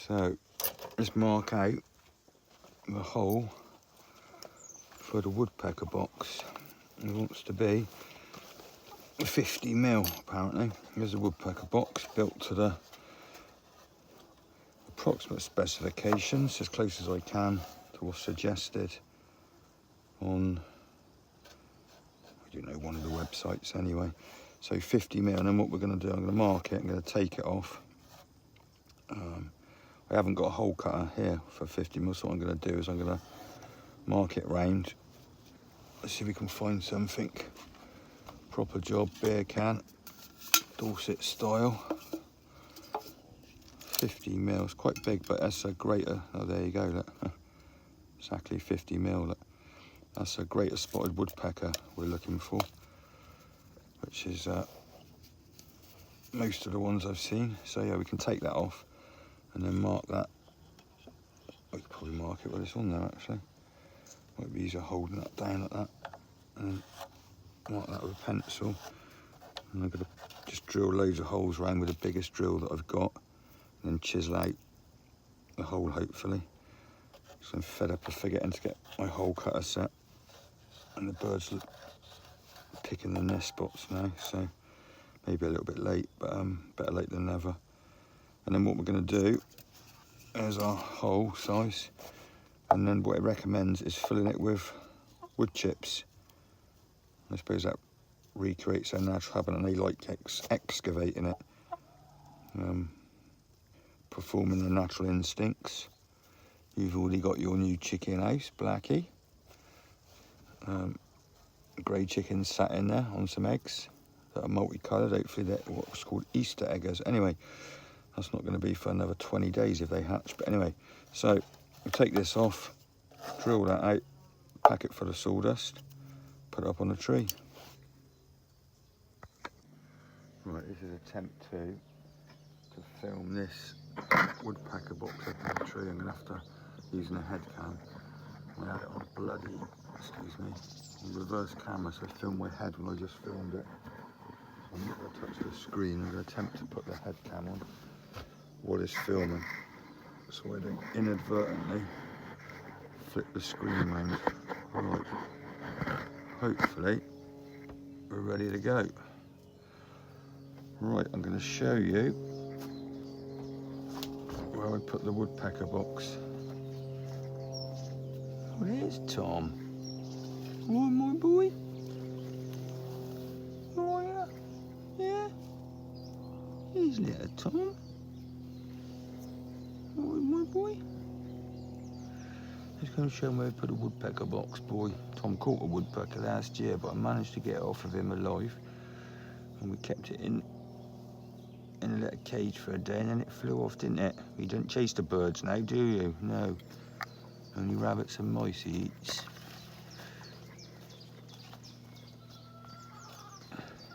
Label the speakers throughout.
Speaker 1: So let's mark out the hole for the woodpecker box. It wants to be 50 mil apparently. Here's a woodpecker box built to the approximate specifications as close as I can to what's suggested on, I don't know, one of the websites anyway. So 50 mil, and then what we're going to do, I'm going to mark it, I'm going to take it off. I haven't got a hole cutter here for 50 mil, so what I'm going to do is I'm going to mark it round. Let's see if we can find something. Proper job, beer can, Dorset style. 50 mil, quite big, but that's a greater, oh there you go, look. Exactly 50 mil, look. That's a greater spotted woodpecker we're looking for, which is most of the ones I've seen. So yeah, we can take that off and then mark that. I could probably mark it with this on there actually. Might be easier holding that down like that. And mark that with a pencil. And I'm going to just drill loads of holes around with the biggest drill that I've got. And then chisel out the hole hopefully. So I'm fed up of forgetting to get my hole cutter set. And the birds are picking the nest spots now, so maybe a little bit late, but better late than never. And then what we're going to do is our hole size, and then what it recommends is filling it with wood chips. I suppose that recreates their natural habitat, and they like excavating it, performing their natural instincts. You've already got your new chicken house, Blackie. Grey chickens sat in there on some eggs that are multicoloured. Hopefully they're what's called Easter eggers. Anyway, that's not going to be for another 20 days if they hatch. But anyway, so we'll take this off, drill that out, pack it full of sawdust, put it up on the tree. Right, this is attempt two to film this woodpecker box up on the tree. I'm going to have to use a head cam. I had it on bloody, excuse me, reverse camera, so I filmed my head when I just filmed it. I'm not going to touch the screen. I'm going to attempt to put the head cam on what is filming, so I don't inadvertently flip the screen around. Right, hopefully we're ready to go. Right, I'm going to show you where I put the woodpecker box. Oh, there's Tom. Oh, my boy. Oh, yeah. Yeah. Here's little Tom. Oh, my boy. Just going to show him where I put a woodpecker box, boy. Tom caught a woodpecker last year, but I managed to get it off of him alive. And we kept it in a little cage for a day, and then it flew off, didn't it? You don't chase the birds now, do you? No. Only rabbits and mice he eats.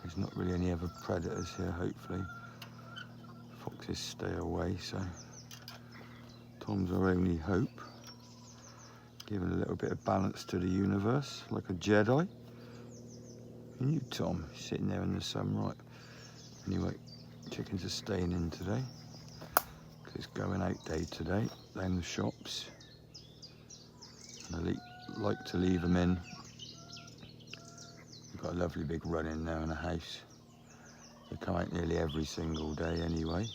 Speaker 1: There's not really any other predators here, hopefully. Foxes stay away, so Tom's our only hope. Giving a little bit of balance to the universe, like a Jedi. And you, Tom, sitting there in the sun, right? Anyway, chickens are staying in today, because it's going out day today, down the shops. And I like to leave them in. We've got a lovely big run in now in the house. They come out nearly every single day anyway.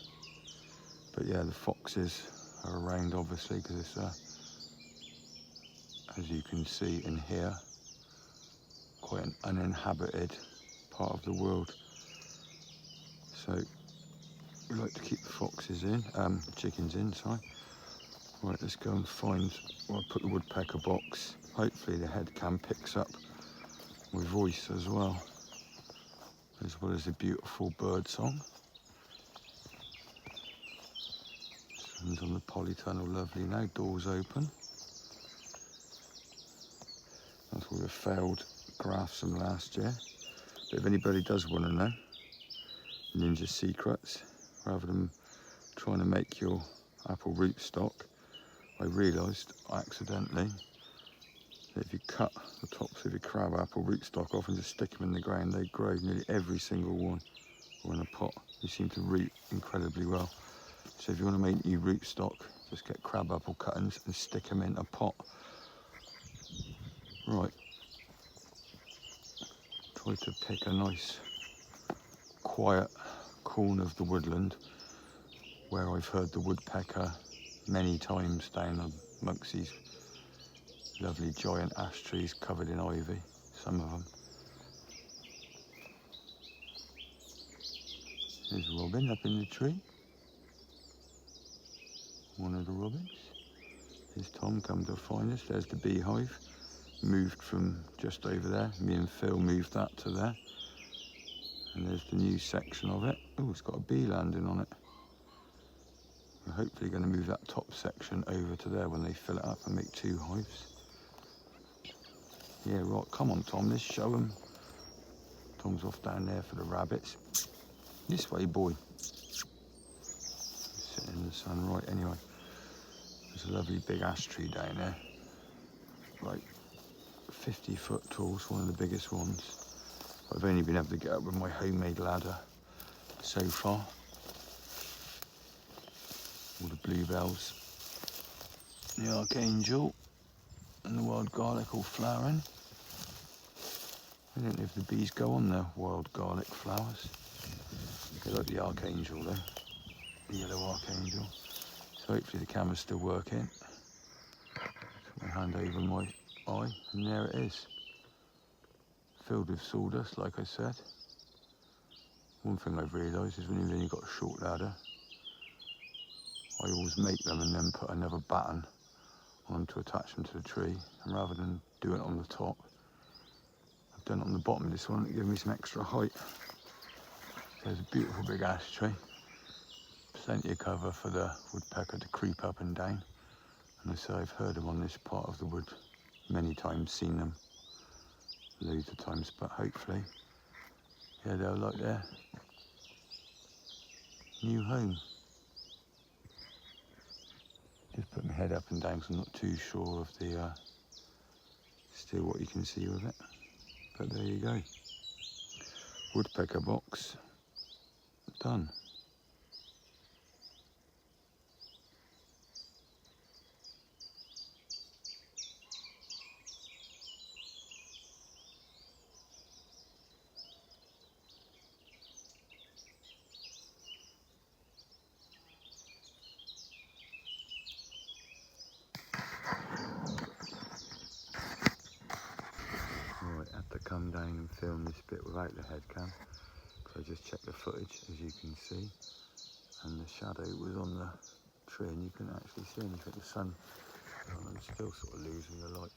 Speaker 1: But yeah, the foxes are around obviously, because it's as you can see in here, quite an uninhabited part of the world. So we like to keep the foxes in, chickens in, sorry. Right, let's go and find where I put the woodpecker box. Hopefully the head cam picks up my voice as well as the beautiful bird song. Sun's on the polytunnel, lovely now, doors open. That's all the failed grafts from last year. But if anybody does want to know ninja secrets, rather than trying to make your apple rootstock, I realised accidentally that if you cut the tops of your crab apple rootstock off and just stick them in the ground, they grow, nearly every single one, or in a pot. They seem to root incredibly well. So if you want to make new rootstock, just get crabapple cuttings and stick them in a pot. Right. Try to pick a nice, quiet corner of the woodland where I've heard the woodpecker many times down amongst these lovely giant ash trees covered in ivy, some of them. There's a robin up in the tree. One of the robins. Here's Tom come to find us. There's the beehive. Moved from just over there. Me and Phil moved that to there. And there's the new section of it. Oh, it's got a bee landing on it. We're hopefully going to move that top section over to there when they fill it up and make 2 hives. Yeah, right. Come on, Tom. Let's show them. Tom's off down there for the rabbits. This way, boy. Sitting in the sun. Right, anyway. There's a lovely big ash tree down there. Like 50 foot tall. It's one of the biggest ones. I've only been able to get up with my homemade ladder so far. All the bluebells. The archangel and the wild garlic all flowering. I don't know if the bees go on the wild garlic flowers. They like the archangel though, the yellow archangel. So hopefully the camera's still working. Put my hand over my eye and there it is. Filled with sawdust, like I said. One thing I've realised is when you've only got a short ladder, I always make them and then put another batten on to attach them to the tree. And rather than do it on the top, I've done it on the bottom of this one to give me some extra height. There's a beautiful big ash tree. Plenty of cover for the woodpecker to creep up and down. And I say I've heard them on this part of the wood many times, seen them loads of times, but hopefully, yeah, they'll like their new home. Just put my head up and down because I'm not too sure of the still what you can see with it. But there you go. Woodpecker box done. Right, I had to come down and film this bit without the head cam. So I just checked the footage, as you can see, and the shadow was on the tree and you couldn't actually see anything. The sun, I'm still sort of losing the light.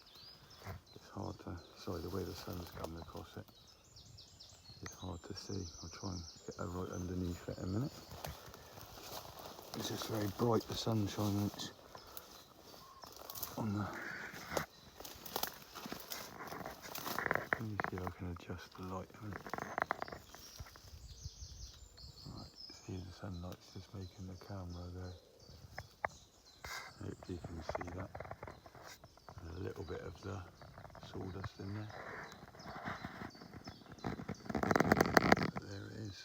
Speaker 1: It's hard to, sorry, the way the sun's coming across it, it's hard to see. I'll try and get her right underneath it in a minute. It's just very bright, the sunshine, it's on the... Let me see if I can adjust the light. Right, see the sunlight's just making the camera go. Hopefully you can see that. And a little bit of the sawdust in there. But there it is.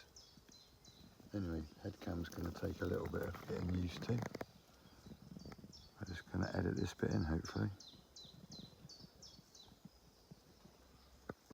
Speaker 1: Anyway, headcam's going to take a little bit of getting used to. I'm just going to edit this bit in, hopefully.